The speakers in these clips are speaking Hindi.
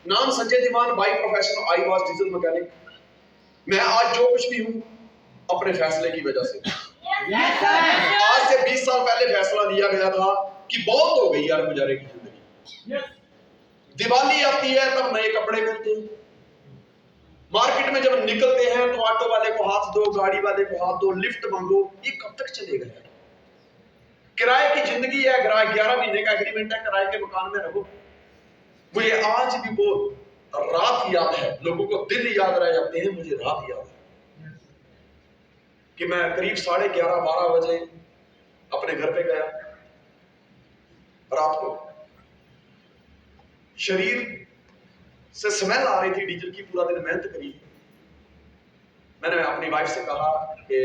नाम Sanjay Diwan, by profession I was diesel mechanic. मैं आज जो कुछ भी हूं अपने फैसले की वजह से। आज से 20 साल पहले फैसला लिया गया था कि बहुत हो गई यार गुजारे की जिंदगी। दिवाली आती है तब नए कपड़े मिलते हैं, मार्केट में जब निकलते हैं तो ऑटो वाले को हाथ दो, गाड़ी वाले को हाथ दो, लिफ्ट मांगो। ये कब तक चलेगा यार? किराए की जिंदगी है, 11 महीने का एग्रीमेंट है, किराए के मकान में रहो। मुझे आज भी वो रात याद है, लोगों को दिन याद रह जाते हैं, मुझे रात याद है कि मैं करीब 11:30-12 बजे अपने घर पे गया। रात को शरीर से स्मेल आ रही थी डीजल की, पूरा दिन मेहनत करी। मैंने अपनी वाइफ से कहा कि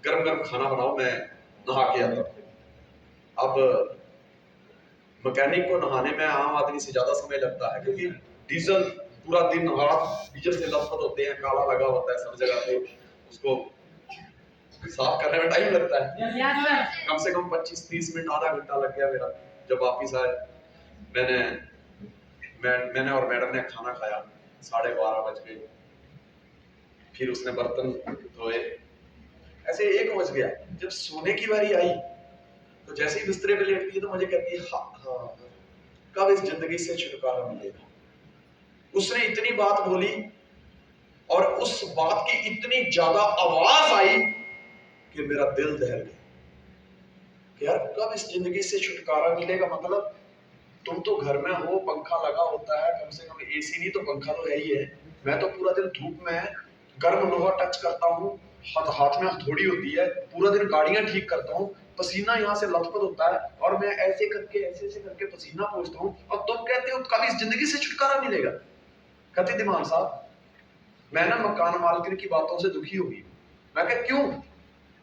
गरम गरम खाना बनाओ, मैं नहा के आता हूं। अब मैकेनिक को नहाने में आम आदमी से ज्यादा समय लगता है, क्योंकि डीजल पूरा दिन हाथ डीजल से लथपथ होते हैं, काला लगा होता है सब जगह पे, उसको साफ करने में टाइम लगता है। कम से कम 25-30 मिनट, आधा घंटा लग गया मेरा। जब वापिस आए मैंने और मैडम ने खाना खाया, 12:30 बज गए। फिर उसने बर्तन धोए, ऐसे 1 बज गया। जब सोने की बारी आई तो जैसे ही बिस्तरे पे लेटती है तो मुझे कहती है हाँ, कब इस जिंदगी से छुटकारा मिलेगा। उसने इतनी बात बोली और उस बात की इतनी ज्यादा आवाज आई कि मेरा दिल दहल गया कि यार कब इस जिंदगी से छुटकारा मिलेगा। मतलब तुम तो घर में हो, पंखा लगा होता है, कम से कम एसी नहीं तो पंखा तो है ही है। मैं तो पूरा दिन धूप में गर्म लोहा टच करता हूँ, हाथ में हथौड़ी होती है, पूरा दिन गाड़ियां ठीक करता हूँ, पसीना यहाँ से लथपथ होता है और मैं ऐसे करके पसीना पोंछता हूँ, और तुम कहते हो कब इस जिंदगी से छुटकारा मिलेगा। कहते दिमान साहब, मैं ना मकान मालकिन की बातों से दुखी हो गई। मैं कह क्यों?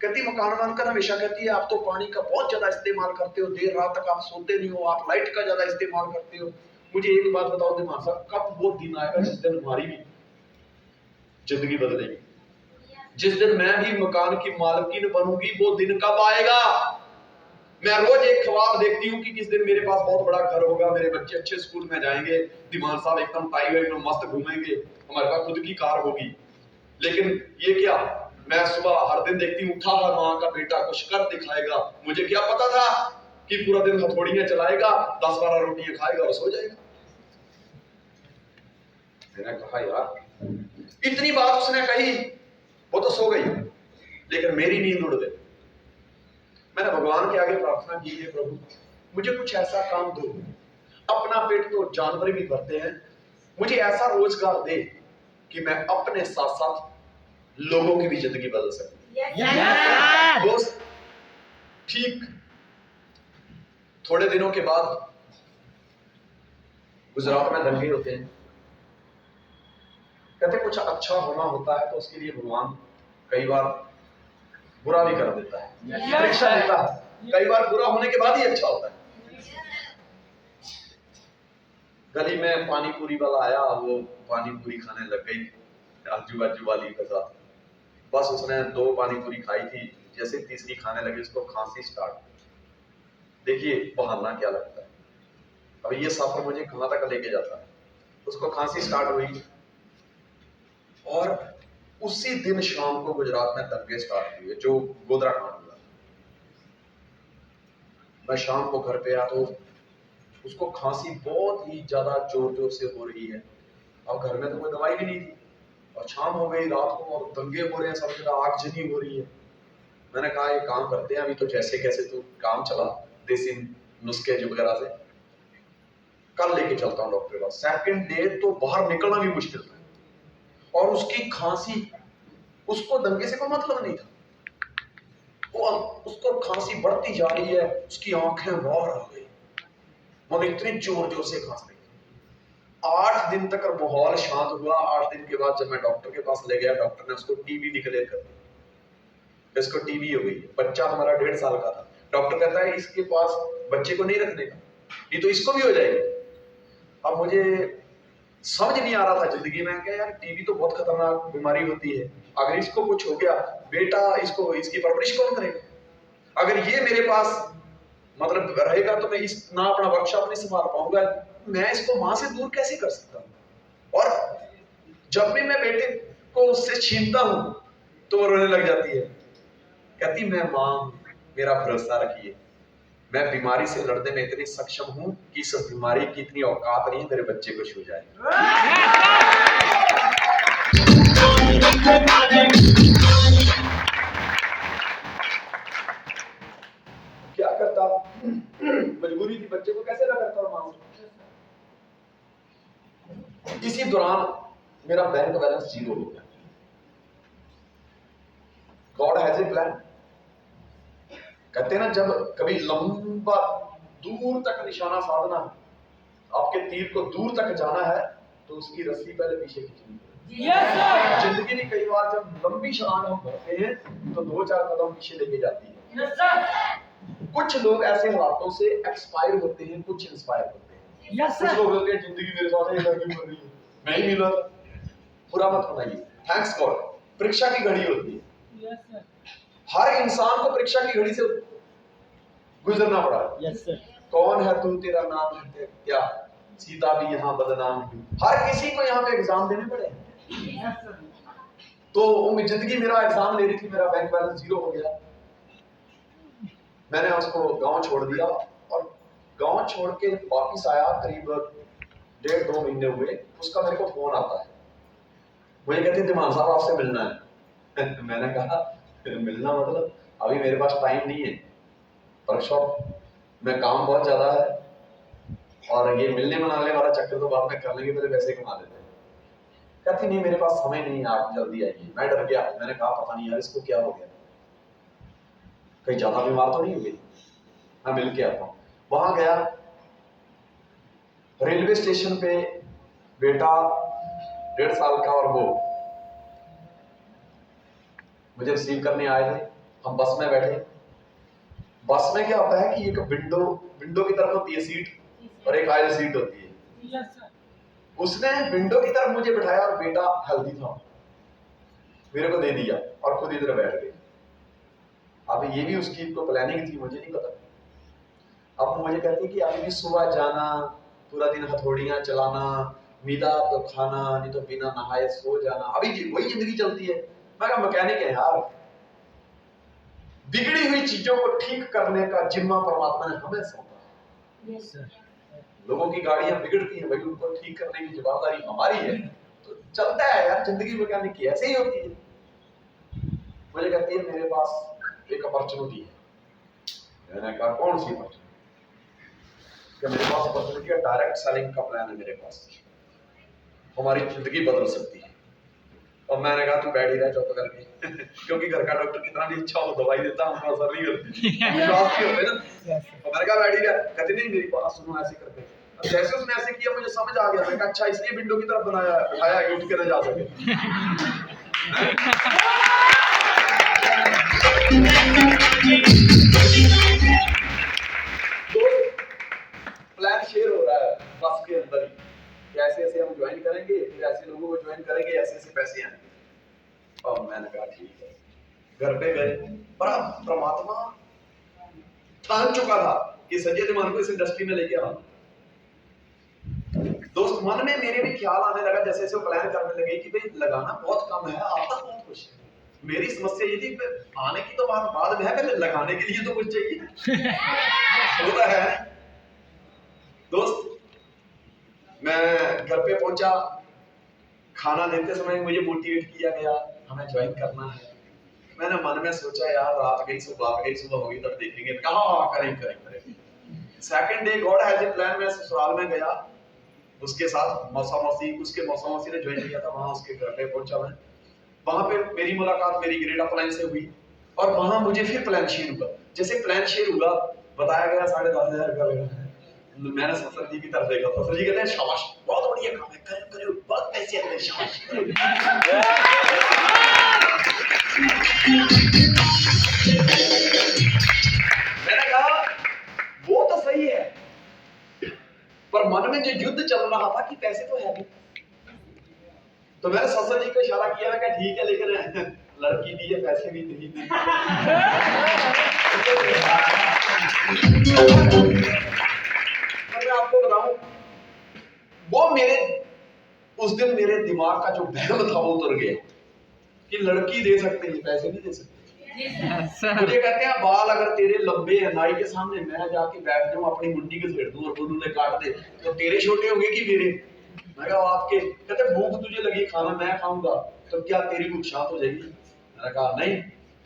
कहती मकान मालकिन हमेशा कहती है आप तो पानी का बहुत ज्यादा इस्तेमाल करते हो, देर रात तक आप सोते नहीं हो, आप लाइट का ज्यादा इस्तेमाल करते हो। मुझे एक बात बताओ दिमान साहब, कब वो दिन आएगा जिस दिन हमारी भी जिंदगी बदलेगी, जिस दिन मैं भी मकान की मालकिन बनूंगी? वो दिन कब आएगा? मैं रोज एक ख्वाब देखती हूँ कि किस दिन मेरे पास बहुत बड़ा घर होगा, मेरे बच्चे अच्छे स्कूल में जाएंगे, दिमान साहब एकदम टाइम एकदम मस्त घूमेंगे, हमारे पास खुद की कार होगी। लेकिन ये क्या, मैं सुबह हर दिन देखती हूँ उठा हुआ माँ का बेटा कुछ कर दिखाएगा। मुझे क्या पता था कि पूरा दिन हथौड़ियां चलाएगा, 10-12 रोटियां खाएगा और सो जाएगा। मैंने कहा यार इतनी बात उसने कही, वो तो सो गई, लेकिन मेरी नींद उड़ गई। मैंने भगवान के आगे प्रार्थना की है, प्रभु मुझे कुछ ऐसा काम दो, अपना पेट तो जानवर भी भरते हैं, मुझे ऐसा रोजगार दे कि मैं अपने साथ साथ लोगों की भी जिंदगी बदल सकूं। दोस्त, ठीक थोड़े दिनों के बाद गुजरात में दंगे होते हैं। कहते कुछ अच्छा होना होता है तो उसके लिए भगवान कई बार बुरा भी कर देता है, परीक्षा देता है। कई बार बुरा होने के बाद ही अच्छा होता है। गली में पानी पूरी वाला आया, वो पानी पूरी खाने लग गई आजू बाजू वाली के साथ। बस उसने 2 पानी पूरी खाई थी, जैसे तीसरी खाने लगी उसको खांसी स्टार्ट। देखिए बहाना क्या लगता है। अब ये सफर मुझे कहां तक लेके जाता है। उसको खांसी स्टार्ट हुई और उसी दिन शाम को गुजरात में दंगे स्टार्ट हुए, जो गोधरा कांड हुआ। मैं शाम को घर पे आया तो उसको खांसी बहुत ही ज्यादा जोर जोर से हो रही है, और घर में तो कोई दवाई भी नहीं थी, और शाम हो गई रात को और दंगे हो रहे हैं, सब जगह आगजनी हो रही है। मैंने कहा एक काम करते हैं, अभी तो जैसे कैसे तू काम चला देसी नुस्खे वगैरह से, कल लेके चलता हूँ डॉक्टर के पास। सेकंड डे तो बाहर निकलना भी मुश्किल था, और उसकी खांसी, उसको दंगे से कोई मतलब नहीं था, वो उसको खांसी बढ़ती जा रही है, उसकी आंखें बाहर आ गई, वो इतनी जोर जोर से खांस रही। 8 दिन तक माहौल शांत हुआ। 8 दिन के बाद जब मैं डॉक्टर के पास ले गया, डॉक्टर ने उसको टीबी डिक्लेयर कर दिया, इसको टीबी हो गई। बच्चा हमारा 1.5 साल का था। डॉक्टर कहता है इसके पास बच्चे को नहीं रखने का, ये तो इसको भी हो जाएगी। अब मुझे समझ नहीं आ रहा था जिंदगी में क्या यार, टीबी तो बहुत खतरनाक बीमारी होती है, अगर इसको कुछ हो गया बेटा, इसको इसकी परवरिश कौन करेगा? अगर ये मेरे पास मतलब रहेगा तो मैं इस ना अपना वर्कशॉप नहीं संभाल पाऊंगा, मैं इसको मां से दूर कैसे कर सकता हूँ? और जब भी मैं बेटे को उससे छीनता हूं तो वो रोने लग जाती है, कहती मैं मां, मेरा भरोसा रखिए, मैं बीमारी से लड़ने में इतनी सक्षम हूं कि इस बीमारी की इतनी औकात नहीं मेरे बच्चे को छू जाए। क्या करता, मजबूरी थी, बच्चे को कैसे ना करता मां। इसी दौरान मेरा बैंक बैलेंस 0 हो गया। God has a plan. कहते हैं ना, जब कभी लंबा दूर तक निशाना साधना, आपके तीर को दूर तक जाना है तो उसकी रस्सी पहले पीछे खींचनी है। जिंदगी में कई बार जब लंबी छलांग हम भरते हैं तो 2-4 कदम पीछे लेके जाती है। कुछ लोग ऐसे हालातों से एक्सपायर होते हैं, कुछ इंस्पायर होते हैं। कुछ लोग होते हैं जिंदगी मेरे साथ ही लगी हो रही है, मैं ही मिला था, बुरा मत बनाइए। थैंक्स गॉड, परीक्षा की घड़ी होती है। हर इंसान को परीक्षा की घड़ी से गुजरना पड़ा। कौन है तू, तेरा नाम है क्या, सीता भी यहाँ बदनाम हुई। हर किसी को यहाँ पे एग्जाम देने पड़े। तो जिंदगी मेरा एग्जाम ले रही थी, मेरा बैंक बैलेंस 0 हो गया। मैंने उसको गांव छोड़ दिया और गांव छोड़ के वापिस आया, करीब 1.5-2 महीने हुए। उसका मेरे को फोन आता है, मुझे कहते दिमान साहब आपसे मिलना है। मैंने कहा मिलना मतलब अभी मेरे पास टाइम नहीं है, वर्कशॉप में काम बहुत ज्यादा है और ये मिलने मनाने वाला चक्कर तो बाद में कर लेंगे, पहले पैसे कमा लेते हैं। कहती नहीं मेरे पास समय नहीं है, आप जल्दी आइए। मैं डर गया, मैंने कहा पता नहीं यार इसको क्या हो गया, कहीं ज्यादा बीमार तो नहीं हो गई, मैं मिल के आता हूँ। वहां गया, रेलवे स्टेशन पे बेटा 1.5 साल का और वो मुझे रिसीव करने आए थे। हम बस में बैठे। बस में क्या होता है कि एक विंडो की तरफ होती है सीट और एक आयल सीट होती है। उसने विंडो की तरफ मुझे बिठाया और बेटा हेल्दी था, मेरे को दे दिया और खुद इधर बैठ गए। अब ये भी उसकी तो प्लानिंग थी, मुझे नहीं पता। अब मुझे कहती कि अभी भी सुबह जाना, पूरा दिन हथौड़ियां चलाना, मिला तो खाना, नहीं तो बिना नहाए सो जाना, अभी वही जिंदगी चलती है। मैं कहा मैकेनिक है यार, बिगड़ी हुई चीजों को ठीक करने का जिम्मा परमात्मा ने हमें सौंपा। लोगों की गाड़ियां बिगड़ती हैं, भाई उनको ठीक करने की जवाबदारी हमारी है। तो चलता है यार जिंदगी, मैकेनिक की ऐसे ही होती है। मुझे कहती है मेरे पास एक अपॉर्चुनिटी है। मैंने कहा कौन सी अपॉर्चुनिटी? मेरे पास अपॉर्चुनिटी है, डायरेक्ट सेलिंग का प्लान है मेरे पास, हमारी जिंदगी बदल सकती है। और मैंने कहा तू बैठ ही रह चुप करके, क्योंकि घर का डॉक्टर कितना भी अच्छा हो दवाई देता है हमको असर नहीं करती, विश्वास नहीं होते ना। तो मैंने कहा बैठ ही रह, कहते नहीं मेरी बात सुनो ऐसे करके। अब जैसे उसने ऐसे किया मुझे समझ आ गया, मैंने कहा अच्छा इसलिए विंडो की तरफ बनाया है कि उठ के न जा सके। प्लान शेयर हो रहा है बस के अंदर ही, ऐसे ऐसे हम ज्वाइन करेंगे, फिर ऐसे लोगों को ज्वाइन करेंगे, ऐसे ऐसे पैसे आएंगे। और मैंने कहा ठीक है। घर पे गए, पर परमात्मा ठान चुका था कि संजय दिमान को इस इंडस्ट्री में लेके आना। दोस्त मन में मेरे भी ख्याल आने लगा, जैसे जैसे प्लान करने लगे कि भाई लगाना बहुत कम है, आता बहुत कुछ है। मेरी समस्या ये थी आने की तो बात बाद में है, पहले लगाने के लिए तो कुछ चाहिए। होता है दोस्त। मैं घर पे पहुंचा, खाना देते समय मुझे मोटिवेट किया गया हमें ज्वाइन करना है। मैंने मन में सोचा यार रात गई सुबह होगी तब देखेंगे। कहा करेंगे। Second day God has a plan, मैं ससुराल में गया, उसके साथ मौसा मौसी ने ज्वाइन किया था, वहां उसके घर पे पहुंचा मैं। वहां पे मेरी मुलाकात मेरी ग्रेड अपलाइन से हुई और वहां मुझे फिर प्लान शेयर हुआ। जैसे प्लान शेयर हुआ, बताया गया 10,500 का लेना है। मैंने ससुर जी की तरफ देखा, ससुर जी कहते हैं शाबाश बहुत बढ़िया काम है, करो बहुत पैसे आते हैं, शाबाश। मैंने कहा वो तो सही है, पर मन में जो युद्ध चल रहा था कि पैसे तो है भी। तो मैंने ससुर जी को इशारा किया, मैं कहा ठीक है लेकिन लड़की भी है पैसे भी नहीं दी। मैं आपको बताऊं, वो मेरे उस दिन मेरे दिमाग का जो भ्रम था वो उतर गया कि लड़की दे सकते हैं, पैसे नहीं दे सकते। मुझे कहते हैं बाल अगर तेरे लंबे हैं, नाई के सामने मैं जाके बैठ जाऊं, अपनी मुंडी के घेर दूं और उन्होंने काट दे, तो तेरे छोटे होंगे कि मेरे? मैं कहा आपके। कहते भूख तुझे लगी, खाना मैं खाऊंगा, तो क्या तेरी भूख शांत हो जाएगी? मैंने कहा नहीं।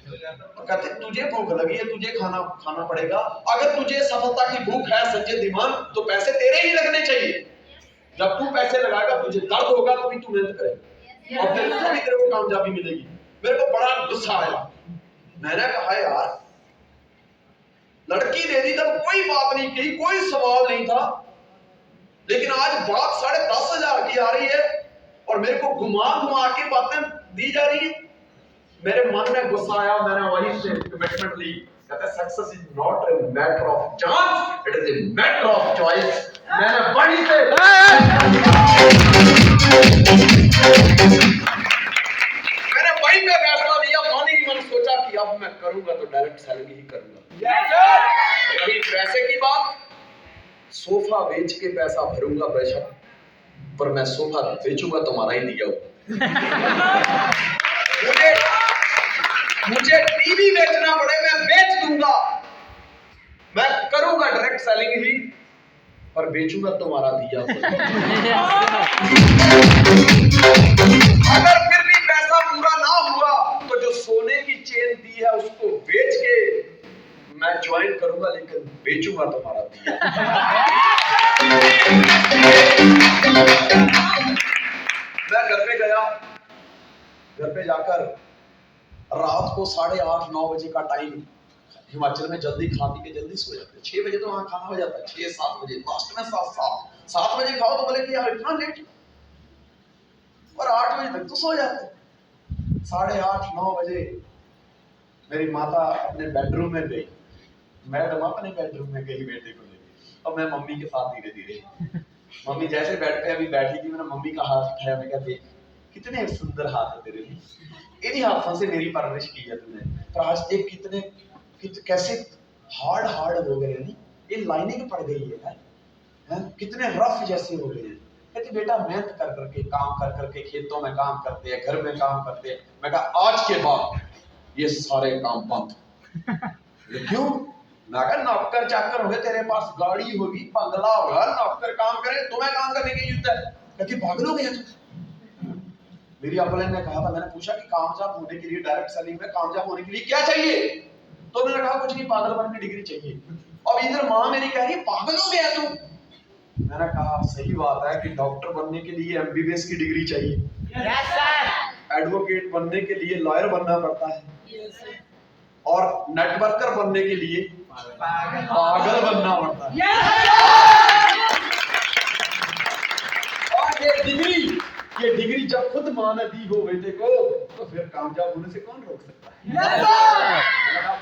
तो कहते तुझे भूख लगी है, तुझे खाना खाना पड़ेगा। अगर तुझे सफलता की भूख है संजय धीमान, तो पैसे तेरे ही लगने चाहिए। जब तू पैसे लगाएगा तुझे दर्द होगा, तो भी तू मेहनत करेगा और फिर भी तेरे को कामयाबी मिलेगी। मेरे को बड़ा गुस्सा आया। मैंने कहा यार, लड़की दे दी तब कोई बात नहीं की, कोई सवाल नहीं था, लेकिन आज बात 10,500 की आ रही है और मेरे को घुमा घुमा के बातें दी जा रही है। मेरे मन में गुस्सा आया, मैंने वही से कमिटमेंट ली। कहते success is not a matter of chance, it is a matter of choice. मैंने वही से पे फैसला लिया, मन ही मन सोचा कि अब मैं करूंगा तो डायरेक्ट सेलिंग ही करूंगा। रही पैसे की बात, सोफा बेच के पैसा भरूंगा बेशक, पर मैं सोफा बेचूंगा तुम्हारा ही दिया हुआ। मुझे टीवी बेचना पड़े मैं बेच दूंगा, मैं करूंगा डायरेक्ट सेलिंग ही, पर बेचूंगा तुम्हारा दिया हुआ। अगर फिर भी पैसा पूरा ना हुआ तो जो सोने की चेन दी है उसको बेच के मैं ज्वाइन करूंगा, लेकिन बेचूंगा तुम्हारा दिया। मैं घर पे गया, घर पे जाकर रात को 8:30-9 बजे का टाइम, हिमाचल में जल्दी खा पी के जल्दी सो जाते हैं। 6 बजे तो वहां खाना हो जाता है, 6-7 बजे, लास्ट में 7 बजे खाओ तो बोले कि यार इतना लेट, और 8 बजे तक तो सो जाते। 8:30-9 बजे मेरी माता अपने बेडरूम में गई, मैडम अपने बेडरूम में गई बेटे को लेके, और मैं मम्मी के साथ धीरे धीरे, मम्मी जैसे बेड पे अभी बैठी थी, मैंने मम्मी का हाथ उठाया, मैं कहा देख कितने सुंदर हाथ है तेरे लिए, इन्हीं हाथों से मेरी परवरिश की है तूने, पर आज देख कितने कैसे हार्ड हो गए हैं, ये लाइनिंग पड़ गई है, कितने रफ जैसे हो गए हैं। कहती बेटा मेहनत कर करके, काम कर करके, खेतों में काम करते हैं, घर में काम करते हैं। मैं कहा आज के बाद ये सारे काम बंद। क्यों? मैं कहा नौकर चाकर होंगे तेरे पास, गाड़ी होगी, बंगला होगा, नौकर काम करे, तुम्हें काम करने की जरूरत है। कहती पागल हो गया तू? मेरी अपलाइन ने कहा था, मैंने पूछा कि कामयाब होने के लिए, डायरेक्ट सेलिंग में कामयाब होने के लिए क्या चाहिए? तो उन्होंने कहा कुछ नहीं, पागल बनने की डिग्री चाहिए। अब इधर माँ मेरी कह रही है पागल हो गया तू। मैंने कहा सही बात है कि डॉक्टर बनने के लिए एमबीबीएस की डिग्री चाहिए, yes, एडवोकेट बनने के लिए लॉयर बनना पड़ता है, yes, और नेटवर्कर बनने के लिए पागल बनना पड़ता है, yes! और ये डिग्री जब खुद माँ ने दी हो बेटे को, तो फिर कामयाब होने से कौन रोक सकता है? yes!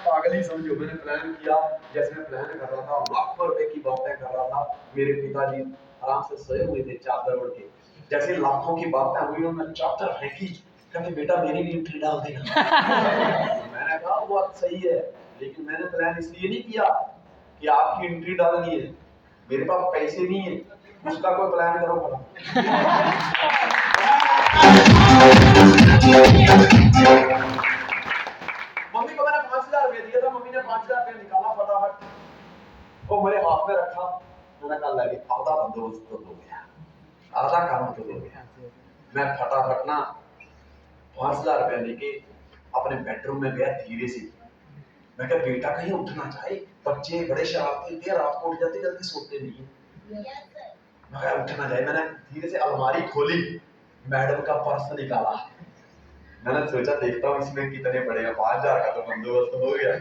पागल ही समझो। मैंने प्लान किया, जैसे मैं प्लान कर रहा था, लाखों रुपए की बातें कर रहा था, मेरे पिताजी आराम से सोए हुए थे चादर ओढ़ के। जैसे लाखों की बातें हुई और मैं चादर फेंकी, कहते बेटा मेरी भी एंट्री डाल देना। मैंने कहा वो बात सही है, लेकिन मैंने प्लान इसलिए नहीं किया कि आपकी एंट्री डालनी है, मेरे पास पैसे नहीं है, उसका कोई प्लान करो भला। मम्मी को मैंने 5,000 रुपए दिया था, मम्मी ने 5,000 रुपए निकाला फटाफट, वो मेरे हाथ में रखा। मैंने कहा लगे आधा बंदोबस्त तो हो गया, आधा काम तो हो गया। मैं फटाफट ना 5,000 रुपए लेके अपने बेडरूम में गया धीरे से। मैं कहा बेटा कहीं उठना चाहे, बच्चे बड़े शरारती थे, रात को उठ जाते, जल्दी सोते नहीं। मैं कहा उठना चाहे, मैंने धीरे से अलमारी खोली, मैडम का पर्स निकाला। मैंने सोचा देखता हूँ इसमें कितने पड़ेगा, 5,000 का तो बंदोबस्त हो गया।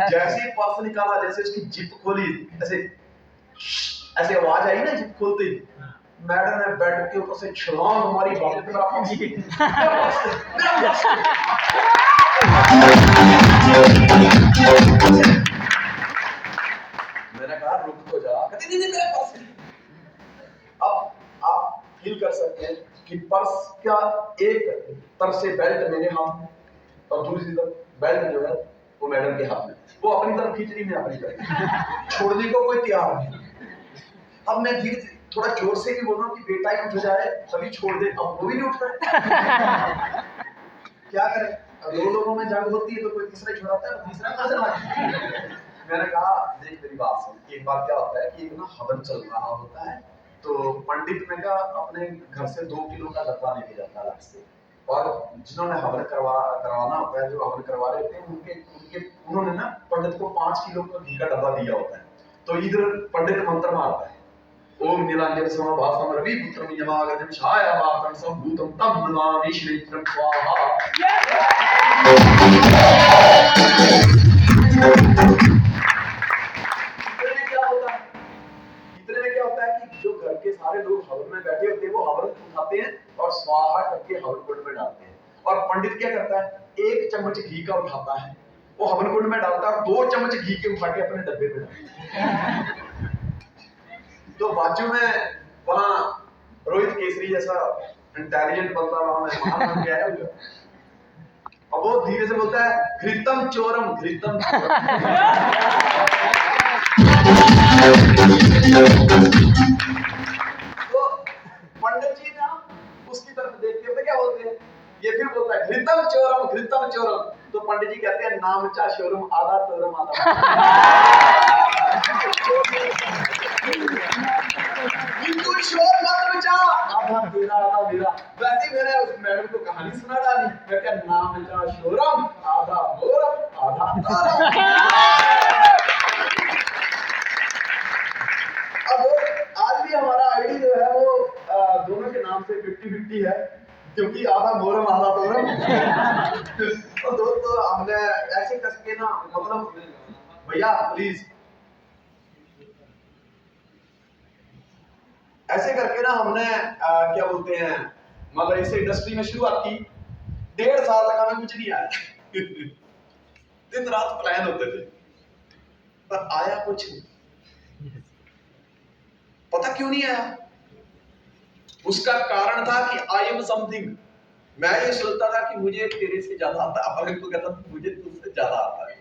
जैसे ही पर्स निकाला, जैसे उसकी जिप खोली, ऐसे आवाज आई ना जिप खोलते, मैडम ने बेड के ऊपर से छलांग मारी, मैंने कहा रुक तो जा। कहती नहीं मेरा पर्स। अब आप फील कर सकते हैं कि पर्स का एक तरफ से बेल्ट मेरे हाथ में और दूसरी तरफ बेल्ट जो है वो मैडम के हाथ में, वो अपनी तरफ खींच रही, मैं अपनी तरफ, छोड़ने को कोई तैयार नहीं। अब मैं धीरे थोड़ा जोर से भी बोलो कि बेटा ही उठ जाए तभी छोड़ दे, अब वो भी नहीं उठ रहा। क्या करें, अब दो लोगों में जंग होती है तो कोई तीसरा छुड़ाता है, तीसरा कहां से लाए। मैंने कहा देख मेरी बात सुन, एक बार क्या होता है कि एक ना हवन चल रहा होता है, तो पंडित ने कहा अपने घर से 2 किलो का डब्बा लेके जाता है अलग से, और जिन्होंने हवन करवाना होता है, जो हवन करवा रहे थे उनके उनके उन्होंने ना पंडित को 5 किलो का घी का डब्बा दिया होता है। तो इधर पंडित मंत्र मारता है, ओम नीलांजन समभासम रवि पुत्रम यमागतिम छायावासं संभूतं तं नमामि श्रीकृष्णं स्वाहा। इतने में क्या होता है कि जो घर के सारे लोग हवन में बैठे होते हैं वो हवन उठाते हैं और स्वाहा करके हवन कुंड में डालते हैं, और पंडित क्या करता है, 1 चम्मच घी का उठाता है, वो हवन कुंड में डालता है, और 2 चम्मच घी के उठा के अपने डब्बे में डालता है। तो बाजू में वहां रोहित केसरी जैसा इंटेलिजेंट बंदा वहां बन गया है, और वो धीरे से बोलता है घृतम चोरम घृतम तो पंडित जी ना उसकी तरफ देख के क्या बोलते हैं, ये फिर बोलता है घृतम चोरम घृतम चोरम, तो पंडित जी कहते हैं नाम चा शोरम आधा तोरम आधा। बिल्कुल शोर मत मचा, आधा तेरा आधा मेरा। वैसे ही मैंने उस मैडम को कहानी सुना डाली, मैं क्या नाम चा शोरम आधा मोरम आधा तारम। अब आज भी हमारा आईडी जो है वो दोनों के नाम से 50-50 है, क्योंकि आधा मोरम आधा तोरम। तो दोस्तों हमने ऐसे करके ना, मतलब भैया प्लीज ऐसे करके ना हमने क्या बोलते हैं, मतलब इस इंडस्ट्री में शुरुआत की। 1.5 साल तक हमें कुछ नहीं आया। दिन रात प्लान होते थे पर आया कुछ नहीं। पता क्यों नहीं आया? उसका कारण था कि आई एम समथिंग। मैं ये सोचता था कि मुझे तेरे से ज्यादा आता है, अपने को कहता था मुझे तुझसे ज्यादा आता है।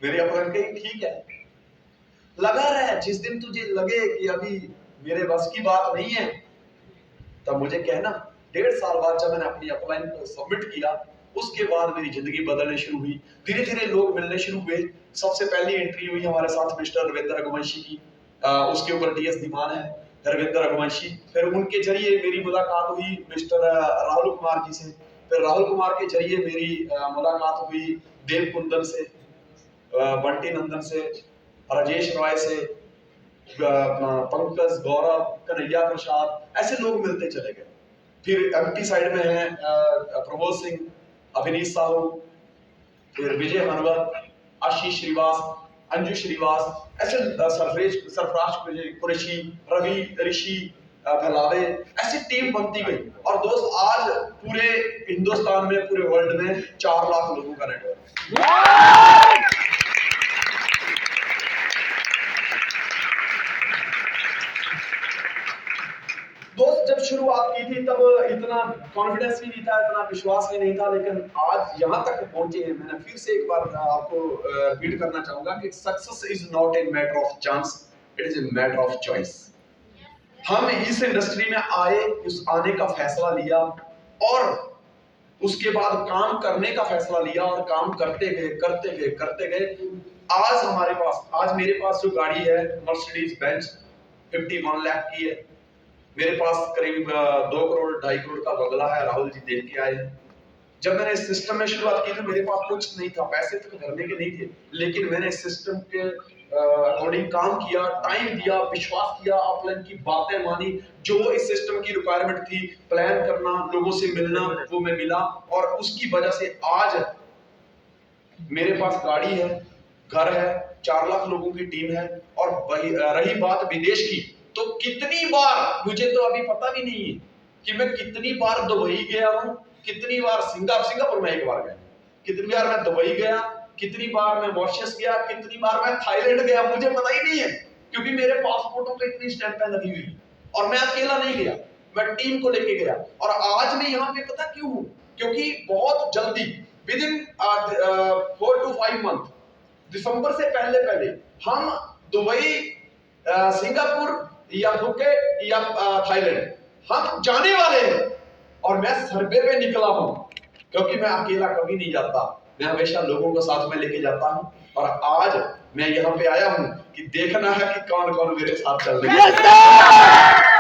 मेरे अपने कहीं ठीक है, लगा रहा। जिस दिन तुझे लगे कि अभी मेरे बस की बात नहीं है तब मुझे कहना। 1.5 साल बाद जब मैंने अपनी अपलाइन को सबमिट किया, उसके बाद मेरी जिंदगी बदलने शुरू हुई। धीरे धीरे लोग मिलने शुरू हुए। सबसे पहली एंट्री हुई हमारे साथ मिस्टर रविंद्र रघुवंशी की, उसके ऊपर डीएस दीवान है रविंद्र रघुवंशी। फिर उनके जरिए मेरी मुलाकात हुई मिस्टर राहुल कुमार जी से। फिर राहुल कुमार के जरिए मेरी मुलाकात हुई देव कुंदन से, बंटी नंदन से, राजेश रॉय से, पंकज, गौरव, कन्हैया प्रसाद, ऐसे लोग मिलते चले गए। फिर एमपी साइड में है प्रमोद सिंह, अभिनीत साहू, फिर विजय हनवत, आशीष श्रीवास, अंजू श्रीवास, ऐसे सरफराज कुरैशी, रवि ऋषि फैलावे, ऐसी टीम बनती गई। और दोस्त आज पूरे हिंदुस्तान में, पूरे वर्ल्ड में 4 लाख लोगों का नेटवर्क। दोस्त जब शुरुआत की थी तब इतना कॉन्फिडेंस भी नहीं था, इतना विश्वास भी नहीं था, लेकिन आज यहाँ तक पहुंचे हैं। मैंने फिर से एक बार आपको रिपीट करना चाहूंगा कि success is not a matter of chance, it is a matter of choice. हम इस इंडस्ट्री में आए, उस आने का फैसला लिया और उसके बाद काम करने का फैसला लिया और काम करते गए करते गए करते गए। आज हमारे पास, आज मेरे पास जो गाड़ी है मर्सिडीज बेंज 51 लाख की है। मेरे पास करीब 2 करोड़ 2.5 करोड़ का बंगला है, राहुल जी देख के आए। जब मैंने इस सिस्टम में शुरुआत की तो मेरे पास कुछ नहीं था, पैसे तक भरने के नहीं थे, लेकिन मैंने इस सिस्टम के अकॉर्डिंग काम किया, टाइम दिया, विश्वास किया, अपलाइन की बातें मानी। जो इस सिस्टम की रिक्वायरमेंट थी, प्लान करना, लोगों से मिलना, वो मैं मिला, और उसकी वजह से आज मेरे पास गाड़ी है, घर है, 4 लाख लोगों की टीम है। और रही बात विदेश की, तो कितनी बार, मुझे तो अभी पता भी नहीं है कि मैं कितनी बार दुबई गया हूं, कितनी बार सिंगापुर में 1 बार गया, कितनी बार मैं दुबई गया, कितनी बार मैं मॉरिशस गया, कितनी बार मैं थाईलैंड गया, मुझे पता ही नहीं है, क्योंकि मेरे पासपोर्टों पे इतनी स्टैंपें लगी हुई। और मैं अकेला नहीं गया, मैं टीम को लेके गया। और आज मैं यहाँ पे पता क्यों हूँ, क्योंकि बहुत जल्दी विद इन 4 to 5 मंथ, दिसंबर से पहले हम दुबई, सिंगापुर या UK या थाईलैंड, हम जाने वाले हैं और मैं सर्वे पे निकला हूं, क्योंकि मैं अकेला कभी नहीं जाता, मैं हमेशा लोगों को साथ में लेके जाता हूं। और आज मैं यहाँ पे आया हूं कि देखना है कि कौन कौन मेरे साथ चल रहे हैं।